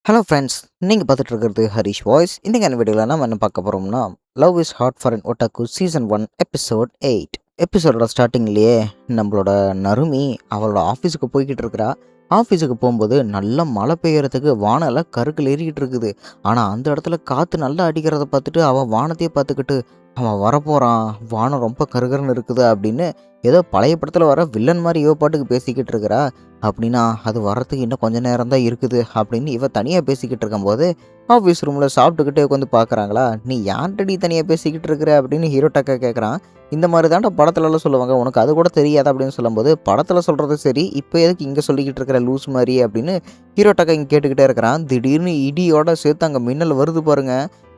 Hello friends, நீங்கள் பார்த்துட்டு இருக்கிறது ஹரிஷ் வாய்ஸ். இன்றைக்கான வீடியோவில் நம்ம என்ன பார்க்க போகிறோம்னா, love is hard for an otaku season 1 episode 8. எபிசோடோட ஸ்டார்டிங்லேயே நம்மளோட நருமி அவளோட ஆஃபீஸுக்கு போய்கிட்டு இருக்கிறா. ஆஃபீஸுக்கு போகும்போது நல்லா மழை பெய்யறதுக்கு வானெல்லாம் கருக்கள் ஏறிக்கிட்டு இருக்குது. ஆனால் அந்த இடத்துல காற்று நல்லா அடிக்கிறத பார்த்துட்டு அவன் வானத்தையே பார்த்துக்கிட்டு அவன் வரப்போகிறான், வானம் ரொம்ப கருகருன்னு இருக்குது அப்படின்னு ஏதோ பழைய படத்தில் வர வில்லன் மாதிரி இவ பாட்டுக்கு பேசிக்கிட்டு இருக்கிறா. அப்படின்னா அது வரத்துக்கு இன்னும் கொஞ்ச நேரம் தான் இருக்குது அப்படின்னு இவ தனியாக பேசிக்கிட்டு இருக்கும்போது ஆஃபீஸ் ரூமில் சாப்பிட்டுக்கிட்டே உட்காந்து பார்க்குறாங்களா. நீ யார்கிட்டடி தனியாக பேசிக்கிட்டு இருக்கிற அப்படின்னு ஹீரோ டக்கா கேட்குறான். இந்த மாதிரி தாண்டா படத்துலலாம் சொல்லுவாங்க, உனக்கு அது கூட தெரியாது அப்படின்னு சொல்லும்போது, படத்தில் சொல்கிறது சரி, இப்போ எதுக்கு இங்கே சொல்லிக்கிட்டு இருக்கிற லூஸ் மாதிரி அப்படின்னு ஹீரோ டக்கா இங்கே கேட்டுக்கிட்டே இருக்கிறான். திடீர்னு இடியோட சேர்த்து அங்கே மின்னல் வருது பாருங்க.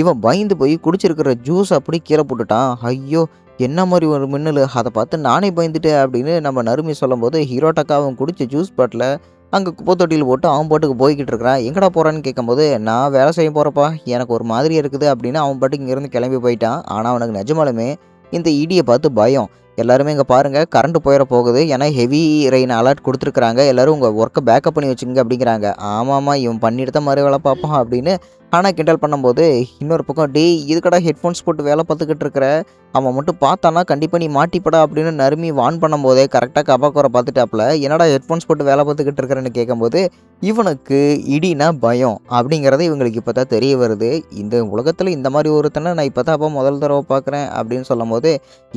இவன் பயந்து போய் குடிச்சிருக்கிற ஜூஸ் அப்படி கீழே போட்டுட்டான். ஐயோ, என்ன மாதிரி ஒரு மின்னல், அதை பார்த்து நானே பயந்துட்டேன் அப்படின்னு நம்ம நறுமி சொல்லும்போது, ஹீரோ டக்கா அவன் குடிச்ச ஜூஸ் பாட்டில் அங்கே குப்பை தொட்டியில் போட்டு அவன் பாட்டுக்கு போய்கிட்டு இருக்கிறான். எங்கடா போகிறான்னு கேட்கும்போது, நான் வேலை செய்ய போகிறப்பா, எனக்கு ஒரு மாதிரி இருக்குது அப்படின்னு அவன் பாட்டுக்கு இங்கேருந்து கிளம்பி போயிட்டான். ஆனால் அவனுக்கு நிஜமாலுமே இந்த இடியை பார்த்து பயம். எல்லாருமே இங்கே பாருங்கள், கரண்ட் போயிட போகுது, ஏன்னா ஹெவி ரெயின் அலர்ட் கொடுத்துருக்குறாங்க, எல்லோரும் உங்கள் ஒர்க்கை பேக்கப் பண்ணி வச்சுங்க அப்படிங்கிறாங்க. ஆமாம்மா, இவன் பண்ணிட்டு தான் மாதிரி வேலை பார்ப்பான் அப்படின்னு ஆனால் கிண்டல் பண்ணும்போது, இன்னொரு பக்கம் டேய் இதுக்கடா ஹெட்ஃபோன்ஸ் போட்டு வேலை பார்த்துக்கிட்டு இருக்கிற, அவன் மட்டும் பார்த்தானா கண்டிப்பாக நீ மாட்டிப்படா அப்படின்னு நறுமி வான் பண்ணும்போதே கரெக்டாக கபாக்கோரை பார்த்துட்டாப்புல. என்னடா ஹெட்ஃபோன்ஸ் போட்டு வேலை பார்த்துக்கிட்டு இருக்கிறேன்னு கேட்கும்போது, இவனுக்கு இடினா பயம் அப்படிங்கிறது இவங்களுக்கு இப்போ தான் தெரிய வருது. இந்த உலகத்தில் இந்த மாதிரி ஒருத்தனை நான் இப்போ தான் அப்போ முதல் தடவை பார்க்குறேன் அப்படின்னு சொல்லும்போது,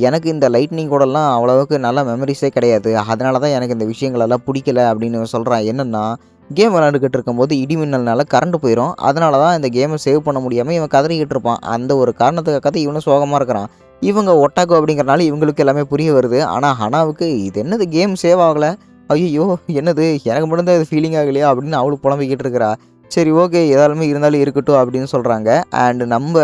எனக்கு இந்த லைட்னிங் கூடலாம் அவ்வளோவுக்கு நல்ல மெமரிஸே கிடையாது, அதனால தான் எனக்கு இந்த விஷயங்களெல்லாம் பிடிக்கல அப்படின்னு சொல்கிறான். என்னென்னா, கேம் விளாண்டுக்கிட்டு இருக்கும்போது இடி மின்னல்னால கரண்ட் போயிடும், அதனால தான் இந்த கேமை சேவ் பண்ண முடியாமல் இவன் கதறிக்கிட்டு இருப்பான். அந்த ஒரு காரணத்துக்காக இவனும் சோகமாக இருக்கிறான். இவங்க ஒட்டாக்கோ அப்படிங்கிறனால இவங்களுக்கு எல்லாமே புரிய வருது. ஆனால் ஹனாவுக்கு இது என்னது கேம் சேவ் ஆகலை, ஐயோ என்னது எனக்கு மட்டும்தான் இது ஃபீலிங் ஆகலையா அப்படின்னு அவளுக்கு புலம்பிக்கிட்டு இருக்கிறா. சரி ஓகே, எதாலுமே இருந்தாலும் இருக்கட்டும் அப்படின்னு சொல்கிறாங்க. அண்டு நம்ம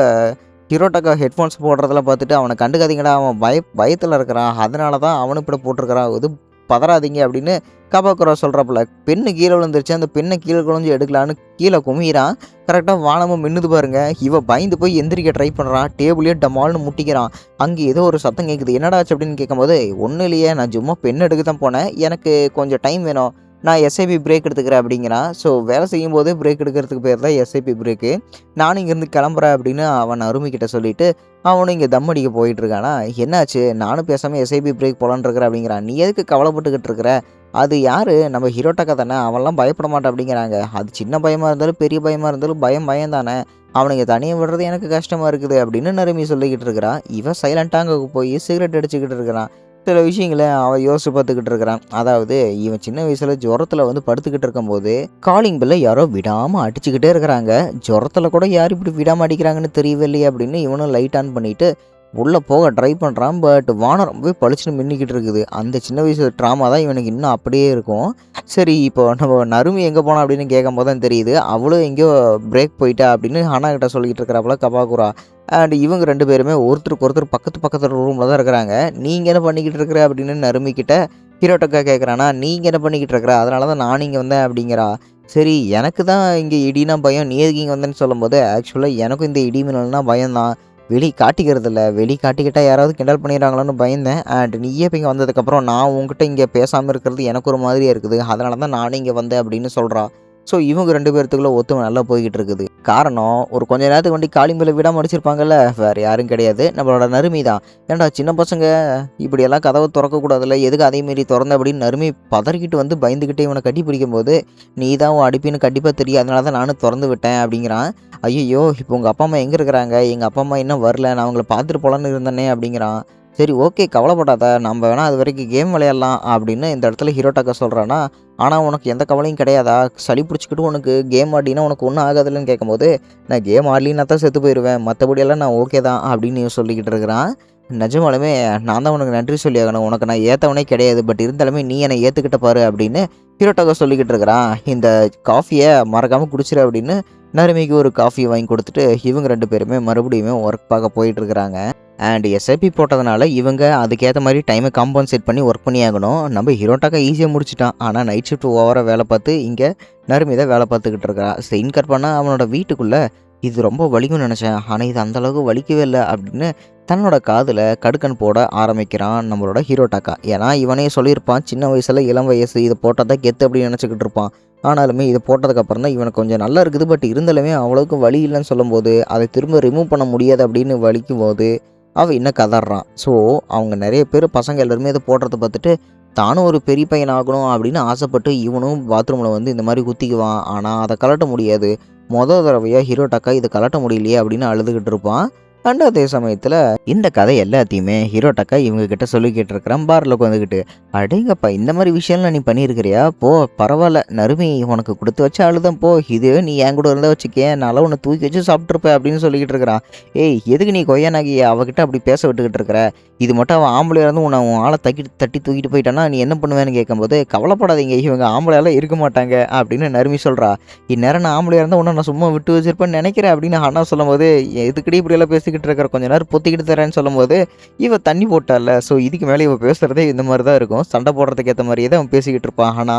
ஹீரோட்டாக்கா ஹெட்ஃபோன்ஸ் போடுறதெல்லாம் பார்த்துட்டு, அவனை கண்டுக்காதீங்கடா, அவன் பயத்தில் இருக்கிறான், அதனால தான் அவனு இப்படி போட்டிருக்கிறான், இது பதறாதீங்க அப்படின்னு கபாக்குரா சொல்கிறப்பல. பெண்ணு கீழே விழுந்துருச்சு, அந்த பெண்ணை கீழே குழஞ்சி எடுக்கலான்னு கீழே குமிகிறான். கரெக்டாக வானமும் மின்னுது பாருங்க. இவன் பயந்து போய் எந்திரிக்க ட்ரை பண்ணுறான், டேபிளே டமால்னு முட்டிக்கிறான். அங்கே ஏதோ ஒரு சத்தம் கேட்குது, என்னடாச்சு அப்படின்னு கேட்கும்போது, ஒன்றும் இல்லையே, நான் சும்மா பெண் எடுக்க தான் போனேன், எனக்கு கொஞ்சம் டைம் வேணும், நான் எஸ்ஐபி பிரேக் எடுத்துக்கிறேன் அப்படிங்கிறான். ஸோ வேலை செய்யும் போதே பிரேக் எடுக்கிறதுக்கு பேர் தான் எஸ்ஐபி பிரேக்கு. நானும் இங்கேருந்து கிளம்புறேன் அப்படின்னு அவன் அருமைக்கிட்ட சொல்லிவிட்டு அவனும் இங்கே தம் அடிக்க போயிட்டுருக்கானா. என்னாச்சு, நானும் பேசாமல் எஸ்ஐபி பிரேக் போலான்னு இருக்கிறேன் அப்படிங்கிறான். நீ எதுக்கு கவலைப்பட்டுக்கிட்டு இருக்கிற, அது யார், நம்ம ஹீரோட்டாக்கா தானே, அவன்லாம் பயப்பட மாட்டான் அப்படிங்கிறாங்க. அது சின்ன பயமாக இருந்தாலும் பெரிய பயமாக இருந்தாலும் பயம் தானே, அவனுங்க தனியாக விடுறது எனக்கு கஷ்டமாக இருக்குது அப்படின்னு நறுமி சொல்லிக்கிட்டு இருக்கிறான். இவன் சைலண்ட்டாக அங்கே போய் சிகரெட் அடிச்சுக்கிட்டு இருக்கிறான். சில விஷயங்களை அவன் யோசிச்சு பார்த்துக்கிட்டு இருக்கிறான். அதாவது இவன் சின்ன வயசில் ஜுரத்தில் வந்து படுத்துக்கிட்டு இருக்கும்போது காலிங் பெல்லை யாரோ விடாமல் அடிச்சுக்கிட்டே இருக்கிறாங்க. ஜுரத்தில் கூட யார் இப்படி விடாமல் அடிக்கிறாங்கன்னு தெரியவே இல்லையே அப்படின்னு இவனும் லைட் ஆன் பண்ணிவிட்டு உள்ளே போக ட்ரை பண்ணுறான். பட் வானம் ரொம்பவே பளிச்சுன்னு மின்னிக்கிட்டு இருக்குது. அந்த சின்ன வயசு ட்ராமா தான் இவனுக்கு இன்னும் அப்படியே இருக்கும். சரி, இப்போ நம்ம நறுமி எங்கே போனா அப்படின்னு கேட்கும் போது தான் தெரியுது, அவளும் எங்கேயோ பிரேக் போயிட்டா அப்படின்னு ஹானா கிட்ட சொல்லிக்கிட்டு இருக்கிறாப்புல கபாக்குரா. அண்ட் இவங்க ரெண்டு பேருமே ஒருத்தருக்கு ஒருத்தர் பக்கத்து ரூமில் தான் இருக்கிறாங்க. நீங்கள் என்ன பண்ணிக்கிட்டு இருக்கிற அப்படின்னு நறுமிக்கிட்ட ஹீரோட்டக்கா கேட்குறானா. நீங்கள் என்ன பண்ணிக்கிட்டு இருக்கிற, அதனால தான் நான் இங்கே வந்தேன் அப்படிங்கிறா. சரி, எனக்கு தான் இங்கே இடினா பயம், நீ எதுக்கு இங்கே வந்தேன்னு சொல்லும்போது, ஆக்சுவலாக எனக்கும் இந்த இடி மின்னல்னா பயம்தான், வெளி காட்டிக்கிறதில்ல, வெளி காட்டிக்கிட்டால் யாராவது கிண்டல் பண்ணிடுறாங்களோன்னு பயந்தேன். அண்ட் நீயே இப்போ இங்கே வந்ததுக்கப்புறம் நான் உங்ககிட்ட இங்கே பேசாமல் இருக்கிறது எனக்கு ஒரு மாதிரியாக இருக்குது, அதனால தான் நானும் இங்கே வந்தேன் அப்படின்னு சொல்கிறா. ஸோ இவங்க ரெண்டு பேர்த்துக்குள்ளே ஒத்துமை நல்லா போய்கிட்டு இருக்குது. காரணம், ஒரு கொஞ்ச நேரத்துக்கு வண்டி காலிம்பேல விடாமல் அடிச்சிருப்பாங்கல்ல, வேறு யாரும் கிடையாது, நம்மளோட நறுமி தான். ஏன்டா சின்ன பசங்க இப்படியெல்லாம் கதவை திறக்கக்கூடாதுல்ல, எதுக்கு அதேமாரி திறந்த அப்படின்னு நறுமி பதறிக்கிட்டு வந்து பயந்துக்கிட்டே இவனை கட்டி பிடிக்கும்போது, நீ தான் உன் அடிப்பின்னு கண்டிப்பாக தெரியும், அதனால தான் நானும் திறந்து விட்டேன் அப்படிங்கிறான். ஐயோ, இப்போ உங்கள் அப்பா அம்மா எங்கே இருக்கிறாங்க, எங்கள் அப்பா அம்மா இன்னும் வரல, நான் அவங்கள பார்த்துட்டு போகலான்னு இருந்தேனே அப்படிங்கிறான். சரி ஓகே, கவலைப்படாத, நம்ம வேணால் அது வரைக்கும் கேம் விளையாடலாம் அப்படின்னு இந்த இடத்துல ஹீரோட்டாக்கா சொல்கிறானா. ஆனால் உனக்கு எந்த கவலையும் கிடையாதா, சளி பிடிச்சிக்கிட்டு உனக்கு கேம் ஆடினா உனக்கு ஒன்றும் ஆகாதுல்லன்னு கேட்கும்போது, நான் கேம் ஆடலின்னா தான் செத்து போயிடுவேன், மற்றபடியெல்லாம் நான் ஓகே தான் அப்படின்னு சொல்லிக்கிட்டு இருக்கிறான். நிஜமாலுமே நான் தான் உனக்கு நன்றி சொல்லி ஆகணும், உனக்கு நான் ஏற்றவனே கிடையாது, பட் இருந்தாலுமே நீ என்னை ஏற்றுக்கிட்ட பாரு அப்படின்னு ஹீரோட்டாக்கா சொல்லிக்கிட்டு இருக்கிறான். இந்த காஃபியை மறக்காமல் குடிச்சிரு அப்படின்னு நறுமிக்கு ஒரு காஃபி வாங்கி கொடுத்துட்டு இவங்க ரெண்டு பேருமே மறுபடியும் ஒர்க் பார்க்க போயிட்டுருக்குறாங்க. அண்ட் எஸ்ஐபி போட்டதுனால இவங்க அதுக்கேற்ற மாதிரி டைமை காம்பன்சேட் பண்ணி ஒர்க் பண்ணி ஆகணும். நம்ம ஹீரோட்டாக்கா ஈஸியாக முடிச்சிட்டான், ஆனால் நைட் ஷிஃப்ட் ஓவராக வேலை பார்த்து இங்கே நறுமி தான் வேலை பார்த்துக்கிட்டு இருக்கிறா. ஸ்க்ரீன் கட் பண்ணால் அவனோட வீட்டுக்குள்ளே இது ரொம்ப வலிக்கும்னு நினச்சேன். ஆனா இது அந்த அளவுக்கு வலிக்கவே இல்ல அப்படின்னு தன்னோட காதுல கடுக்கன் போட ஆரம்பிக்கிறான் நம்மளோட ஹீரோடாக்கா. ஏன்னா இவனே சொல்லியிருப்பான் சின்ன வயசுல இளம் வயசு இத போட்டா தான் கெத்து அப்படின்னு நினச்சுக்கிட்டு இருப்பான். ஆனாலுமே இது போட்டதுக்கப்புறம் தான் இவனுக்கு கொஞ்சம் நல்லா இருக்குது. பட் இருந்தாலுமே அவ்வளவுக்கு வலி இல்லன்னு சொல்லும்போது, அதை திரும்ப ரிமூவ் பண்ண முடியாது அப்படின்னு வலிக்கும்போது, அவன் இன்னும் கதறான். ஸோ அவங்க நெறைய பேர் பசங்க எல்லாருமே இத போடுறத பார்த்துட்டு, தானும் ஒரு பெரிய பையன் ஆகணும் அப்படின்னு ஆசைப்பட்டு இவனும் பாத்ரூம்ல வந்து இந்த மாரி குத்திக்குவான். ஆனா அத கழட்ட முடியாது. தடவையா ஹீரோடாக்கா இத கழட்ட முடியலையே அப்படின்னு அழுதுகிட்டு இருப்பான். அதே சமயத்துல இந்த கதை எல்லாத்தையுமே ஹீரோடாக்கா இவங்க கிட்ட சொல்லிக்கிட்டு இருக்கிறான் பார்ல உட்காந்துக்கிட்டு. அடேங்கப்பா! இந்த மாரி விஷயம்லாம் நீ பண்ணியிருக்கிறியா? போ பரவால்ல. நறுமி உனக்கு குடுத்து வச்ச ஆளுதான் போ. இதுவே நீ என் கூட இருந்தா வச்சுக்கயேன், நான்லாம் உன்ன தூக்கி வச்சு சாப்பிட்டுருப்பேன் அப்படின்னு சொல்லிக்கிட்டு இருக்கிறான். ஏய் எதுக்கு நீ கொய்யா நாகிய அவகிட்ட அப்படி பேச விட்டுக்கிட்டு இருக்கிற? இது மட்டும் அவன் ஆம்பளையா இருந்து உன் ஆள தட்டி தூக்கிட்டு போயிட்டான்னா, நீ என்ன பண்ணுவேன்னு கேட்கும்போது, கவலைப்படாதீங்க இவங்க ஆம்பளையாலாம் இருக்க மாட்டாங்க அப்படின்னு நறுமி சொல்றா. இந்நேரம் நான் ஆம்பளையா இருந்தா உன்ன நான் சும்மா விட்டு வச்சிருப்பேன்னு நெனைக்கிறேன் அப்படின்னு ஹன்னா சொல்லும்போது, எதுக்குடி இப்படியெல்லாம் பேசிக்கிட்டு இருக்கிற? கொஞ்ச நேரம் பொத்திக்கிட்டு தரேன்னு சொல்லும்போது, இவ தண்ணி போட்டால்ல. ஸோ இதுக்கு மேல இவ பேசுறதே இந்த மாரி தான் இருக்கும். சண்டை போடுறதுக்கு ஏத்த மாரியே தான் அவன் பேசிக்கிட்டு இருப்பான். ஆனா,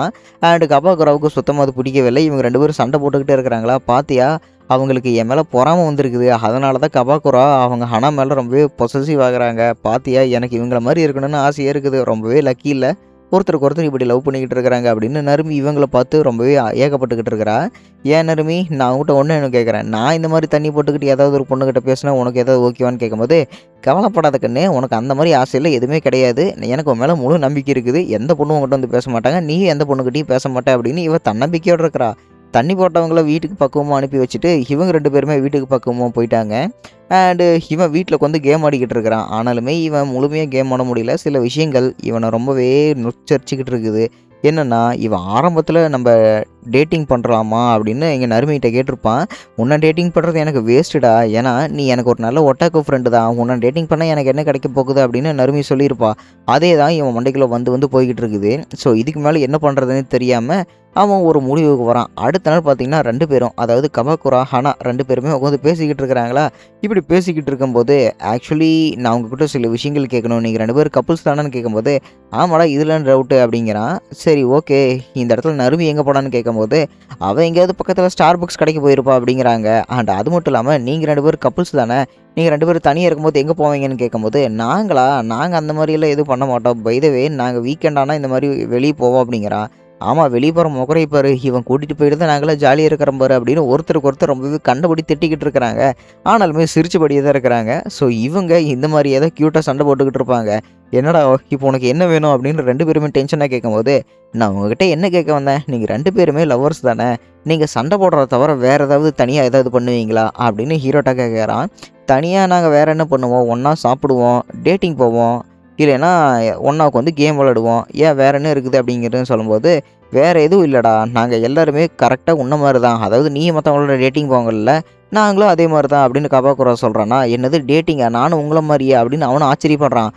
கபாக்குறாவுக்கு சுத்தமா அது பிடிக்கவில்லை. இவங்க 2 பேரும் சண்டை போட்டுக்கிட்டே இருக்கிறாங்களா, "பாத்தியா? அவங்களுக்கு என் மேல பொறாம வந்திருக்குது. அதனால தான் கபாக்குரா அவங்க ஹனா மேல ரொம்பவே பொசசிவ் ஆகுறாங்க. பாத்தியா? எனக்கு இவங்கள மாரி இருக்கணும்னு ஆசையா இருக்குது. ரொம்பவே லக்கி இல்ல. ஒருத்தருக்கு ஒருத்தர் இப்படி லவ் பண்ணிக்கிட்டு இருக்கிறாங்க" அப்படின்னு நறுமி இவங்கள பார்த்து ரொம்பவே ஏகப்பட்டுக்கிட்டு இருக்கிறா. "ஏன் நறுமி, நான் உன்கிட்ட ஒண்ணு கேட்குறேன். நான் இந்த மாரி தண்ணி போட்டுக்கிட்டு ஏதாவது ஒரு பொண்ணுகிட்ட பேசினா உனக்கு ஏதாவது ஓகேவான்னு?" கேட்கும்போது, "கவலைப்படாத கண்ணு. உனக்கு அந்த மாரி ஆசைலாம் எதுவுமே கிடையாது. எனக்கு உன் மேல முழு நம்பிக்கை இருக்குது. எந்த பொண்ணும் உன்கிட்ட வந்து பேச மாட்டாங்க. நீயும் எந்த பொண்ணுகிட்டயும் பேச மாட்ட" அப்படின்னு இவ தன்னம்பிக்கையோட இருக்கிறா. தண்ணி போட்டவங்கள வீட்டுக்கு பக்குவமா அனுப்பி வச்சுட்டு, இவங்க 2 பேருமே வீட்டுக்கு பக்குவமா போயிட்டாங்க. இவன் வீட்ல உட்காந்து கேம் ஆடிக்கிட்டு இருக்கிறான். ஆனாலுமே இவன் முழுமையா கேம் ஆட முடியல. சில விஷயங்கள் இவன ரொம்பவே நொச்சரிச்சுக்கிட்டு இருக்குது. என்னன்னா, இவன் ஆரம்பத்தில நம்ப டேட்டிங் பண்ணலாமா அப்படின்னு எங்க நறுமைட்ட கேட்டிருப்பான். "உன்ன டேட்டிங் பண்றது எனக்கு வேஸ்ட்டுடா. ஏன்னா, நீ எனக்கு ஒரு நல்ல ஒட்டாக்கோ ஃப்ரெண்டு தான். உன்ன டேட்டிங் பண்ணா எனக்கு என்ன கிடைக்க போகுது?" அப்படின்னு நறுமி சொல்லியிருப்பா. அதே தான் இவன் மண்டைக்குள்ள வந்து வந்து போய்க்கிட்டு இருக்குது. ஸோ இதுக்கு மேல என்ன பண்றதுன்னு தெரியாம, அவன் ஒரு முடிவுக்கு வரான். அடுத்த நாள் பார்த்தீங்கன்னா 2 பேரும், அதாவது கபாக்குரா, ஹனா 2 பேருமே உட்காந்து பேசிக்கிட்டு இருக்கிறாங்களா. இப்படி பேசிக்கிட்டு இருக்கும்போது, "ஆக்சுவலி நான் உங்ககிட்ட சில விஷயங்கள் கேட்கணும். நீங்க 2 பேரும் கப்புள்ஸ் தானேன்னு?" கேட்கும்போது, "ஆமாடா, இதுல என்ன டவுட்டு?" அப்படிங்கிறான். சரி ஓகே. இந்த இடத்துல நறுமி எங்க போனான்னு கேட்கும்போது, "அவ எங்கேயாவது பக்கத்துல ஸ்டார்பக்ஸ் கடைக்கு போயிருப்பா" அப்படிங்கிறாங்க. அண்ட் அது மட்டும் இல்லாம, "நீங்க 2 பேரும் கப்புள்ஸ் தானே? நீங்க 2 பேரும் தனியா இருக்கும்போது எங்க போவீங்கன்னு?" கேட்கும்போது, நாங்க அந்த மாரியெல்லாம் எதுவும் பண்ண மாட்டோம். பை த வே நாங்க வீக்கெண்ட் ஆனா இந்த மாரி வெளிய போவோம்" அப்படிங்கிறான். "ஆமா, வெளிய போற மொகரைய பாரு. இவன் கூட்டிட்டு போயிட்டு தான் நாங்கலாம் ஜாலியா இருக்கிறோம் பாரு" அப்படின்னு ஒருத்தருக்கு ஒருத்தர் ரொம்பவே கண்டபடி திட்டிக்கிட்டு இருக்கிறாங்க. ஆனாலுமே சிரிச்சபடியே தான் இருக்கிறாங்க. ஸோ இவங்க இந்த மாரியே தான் கியூட்டா சண்டை போட்டுக்கிட்டு இருப்பாங்க. "என்னடா இப்போ உனக்கு என்ன வேணும்?" அப்படின்னு 2 பேருமே டென்ஷனா கேட்கும்போது, "நான் உங்ககிட்ட என்ன கேட்க வந்தேன்? நீங்க 2 பேருமே லவ்வர்ஸ் தானே? நீங்க சண்டை போடுறத தவிர வேற ஏதாவது தனியா ஏதாவது பண்ணுவீங்களா?" அப்படின்னு ஹீரோட்ட கேட்குறான். "தனியா நாங்க வேற என்ன பண்ணுவோம்? ஒண்ணா சாப்பிடுவோம், டேட்டிங் போவோம், இல்லைன்னா ஒண்ணா உட்காந்து கேம் விளையாடுவோம். ஏன் வேற என்ன இருக்குது?" அப்படிங்கிறதுன்னு சொல்லும்போது, "வேற எதுவும் இல்லடா. நாங்க எல்லாருமே கரெக்ட்டா உன்ன மாரி தான். அதாவது நீயும் மத்தவங்களோட டேட்டிங் போங்கல்ல, நாங்களும் அதே மாரி தான்" அப்படின்னு கபாக்குரா சொல்றானா. "என்னது டேட்டிங்கா? நானும் உங்கள மாரியா?" அப்படின்னு அவனும் ஆச்சரியப்படுறான்.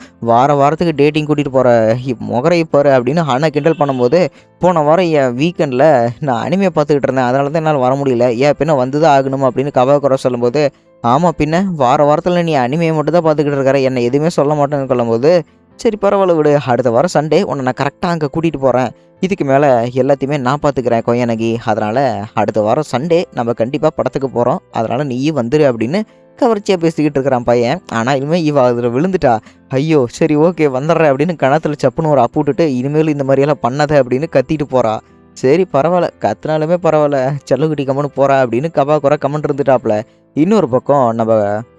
வாரத்துக்கு டேட்டிங் கூட்டிட்டு போற மொகரைய பாரு அப்படின்னு ஹன்னா கிண்டல் பண்ணும்போது, "போன வாரம் என் வீக்கெண்ட்ல நான் அனிமே பார்த்துக்கிட்டு இருந்தேன். அதனால தான் என்னால வர முடியல. ஏன் பின்ன வந்து தான் ஆகணுமா?" அப்படின்னு கபாக்குரா சொல்லும்போது, "ஆமா பின்ன வாரத்துல நீ அனிமே மட்டும் தான் பார்த்துக்கிட்டு இருக்கிற. என்ன எதுவுமே சொல்ல மாட்டேன்னு" சொல்லும்போது, "சரி பரவால்ல விடு. அடுத்த வாரம் சண்டே உன்ன நான் கரெக்ட்டா அங்க கூட்டிட்டு போறேன். இதுக்கு மேல எல்லாத்தையுமே நான் பார்த்துக்கிறேன் கொயனகி. அதனால அடுத்த வாரம் சண்டே நம்ம கண்டிப்பா படத்துக்கு போறோம். அதனால நீயும் வந்துரு" அப்படின்னு கவர்ச்சியா பேசிக்கிட்டு இருக்கிறான் பையன். ஆனாலுமே இவ அதுல விழுந்துட்டா. "ஐயோ! சரி ஓகே வந்துடுறேன்" அப்படின்னு கன்னத்துல சப்புன்னு ஒரு அப்பு விட்டுட்டு, "இனிமேல் இந்த மாரியெல்லாம் பண்ணாத" அப்படின்னு கத்திட்டு போறா. சரி பரவால்ல. கத்துனாலுமே பரவால்ல. செல்லக்குட்டி கம்முனு போறா அப்படின்னு கபாக்குரா கம்முனு இருந்துட்டாப்ல. இன்னொரு பக்கம் நம்ம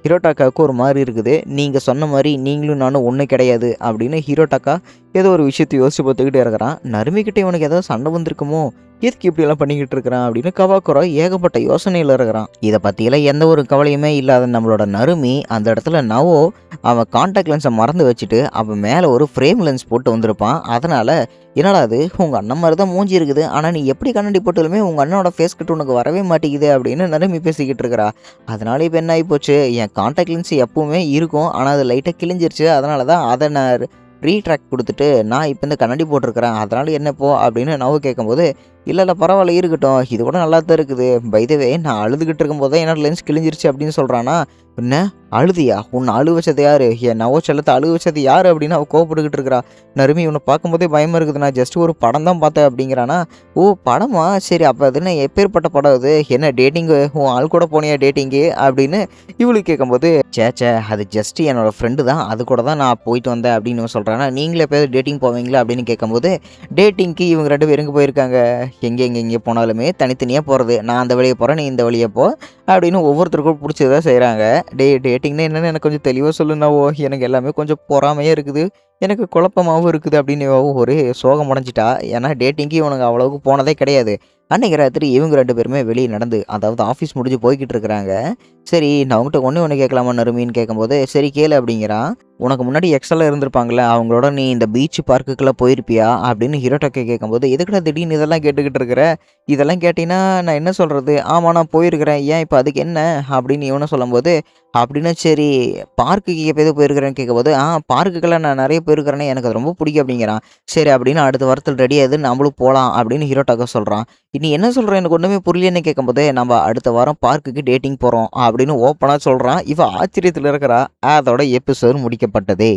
ஹிரோடாக்காவுக்கு ஒரு மாரி இருக்குது. "நீங்க சொன்ன மாரி நீங்களும் நானும் ஒண்ணு கிடையாது" அப்படின்னு ஹிரோடாக்கா ஏதோ ஒரு விஷயத்த யோசிச்சு பார்த்துக்கிட்டே இருக்கிறான். நருமிகிட்ட இவனுக்கு ஏதாவது சண்டை வந்திருக்குமோ? எதுக்கு இப்படியெல்லாம் பண்ணிக்கிட்டு இருக்கிறான் அப்படின்னு கபாக்குரா ஏகப்பட்ட யோசனையில இருக்கிறான். இத பத்தியெல்லாம் எந்த ஒரு கவலையுமே இல்லாத நம்மளோட நருமி அந்த இடத்துல நவோ அவன் கான்டாக்ட் லென்ஸை மறந்து வச்சுட்டு அவன் மேலே ஒரு ஃப்ரேம் லென்ஸ் போட்டு வந்திருப்பான். அதனால, "என்னடா அது உங்கள் அண்ணன் மாதிரி தான் மூஞ்சி இருக்குது. ஆனால் நீ எப்படி கண்ணாடி போட்டாலுமே உங்கள் அண்ணனோட ஃபேஸ் கட் உனக்கு வரவே மாட்டேங்குது" அப்படின்னு நருமி பேசிக்கிட்டு இருக்கிறா. அதனால இப்போ என்ன ஆகிப்போச்சு, என் கான்டாக்ட் லென்ஸ் எப்பவுமே இருக்கும். ஆனால் அது லைட்டாக கிழிஞ்சிருச்சு. அதனால தான் அதை நான் ரீட்ராக்ட் கொடுத்துட்டு நான் இப்போ இந்த கண்ணாடி போட்டிருக்கிறேன். அதனால என்ன இப்போ அப்படின்னு நவ கேட்கும்போது, "இல்லை இல்லை பரவாயில்ல இருக்கட்டும். இது கூட நல்லா தான் இருக்குது. பை த வே நான் அழுதுகிட்டு இருக்கும்போது தான் என்னோட லென்ஸ் கிழிஞ்சிருச்சு" அப்படின்னு சொல்கிறானா. என்ன அழுதியா? உன்ன அழுவ வச்சது யாரு? என் நவ செல்லத்த அழுவ வச்சது யாரு? அப்படின்னு அவ கோவப்பட்டுக்கிட்டு இருக்கிறா. நருமி உன்ன பார்க்கும்போதே பயமா இருக்குது. நான் ஜஸ்ட் ஒரு படம் தான் பார்த்தேன் அப்படிங்கிறானா. ஓ! படமா? சரி அப்ப அது என்ன எப்பேர்ப்பட்ட படம் அது? என்ன டேட்டிங்கு உன் ஆள் கூட போனியா டேட்டிங்கு? அப்படின்னு இவளு கேட்கும்போது, ச்சே அது ஜஸ்ட் என்னோட ஃப்ரெண்டு தான். அது கூட தான் நான் போயிட்டு வந்தேன் அப்படின்னு இவன் சொல்றானா. நீங்களும் எப்பயாவது டேட்டிங் போவீங்களா? அப்படின்னு கேட்கும்போது, டேட்டிங்க்கு இவங்க 2 பேரும் எங்க போயிருக்காங்க? எங்க போனாலுமே தனித்தனியா போறது. நான் அந்த வழியா போறேன். நீ இந்த வழியா போ. அப்படின்னு ஒவ்வொருத்தருக்கும் புடிச்சத செய்றாங்க. டேட்டிங்னா என்னன்னு எனக்கு கொஞ்சம் தெளிவா சொல்லு நவோ. எனக்கு எல்லாமே கொஞ்சம் பொறாமையா இருக்குது. எனக்கு குழப்பமாவும் இருக்குது அப்படின்னு இவ ஒரே சோகம் அடைஞ்சுட்டா. ஏன்னா டேட்டிங்க்கு இவனுங்க அவ்வளவுக்கு போனதே கிடையாது. அன்னைக்கு ராத்திரி இவங்க 2 பேருமே வெளிய நடந்து அதாவது ஆஃபீஸ் முடிஞ்சு போய்க்கிட்டு இருக்கிறாங்க. சரி நான் உன்கிட்ட ஒண்ணே ஒண்ணு கேட்கலாமா நறுமின்னு கேட்கும்போது, சரி கேளு அப்படிங்கிறான். உனக்கு முன்னாடி எக்ஸ்எல்லாம் இருந்திருப்பாங்கல்ல, அவங்களோட நீ இந்த பீச் பார்க்குக்குலாம் போயிருப்பியா? அப்படின்னு ஹிரோட்டோக்கே கேட்கும்போது, எதுக்குடா திடீர்னு இதெல்லாம் கேட்டுக்கிட்டு இருக்கிற? இதெல்லாம் கேட்டீன்னா நான் என்ன சொல்றது? ஆமா நான் போயிருக்கிறேன். ஏன் இப்ப அதுக்கு என்ன? அப்படின்னு இவனும் சொல்லும்போது, அப்படின்னா சரி பார்க்குக்கு எப்பயாவது போயிருக்கிறேன்னு கேட்கும்போது, பார்க்குக்கெல்லாம் நான் நெறைய போயிருக்கிறேனே, எனக்கு அது ரொம்ப பிடிக்கும் அப்படிங்கிறான். சரி அப்படின்னு அடுத்த வாரத்துல ரெடி ஆயிரு நம்மளும் போலாம் அப்படின்னு ஹிரோட்டாக்கா சொல்றான். "நீ என்ன சொல்ற? எனக்கு ஒண்ணுமே புரியலன்னு" கேட்கும்போது, "நம்ம அடுத்த வாரம் பார்க்குக்கு டேட்டிங் போறோம்" அப்படின்னு ஓப்பனா சொல்றான். இவ ஆச்சரியத்துல இருக்கிறா. அதோட எபிசோட் முடிக்கப்பட்டது.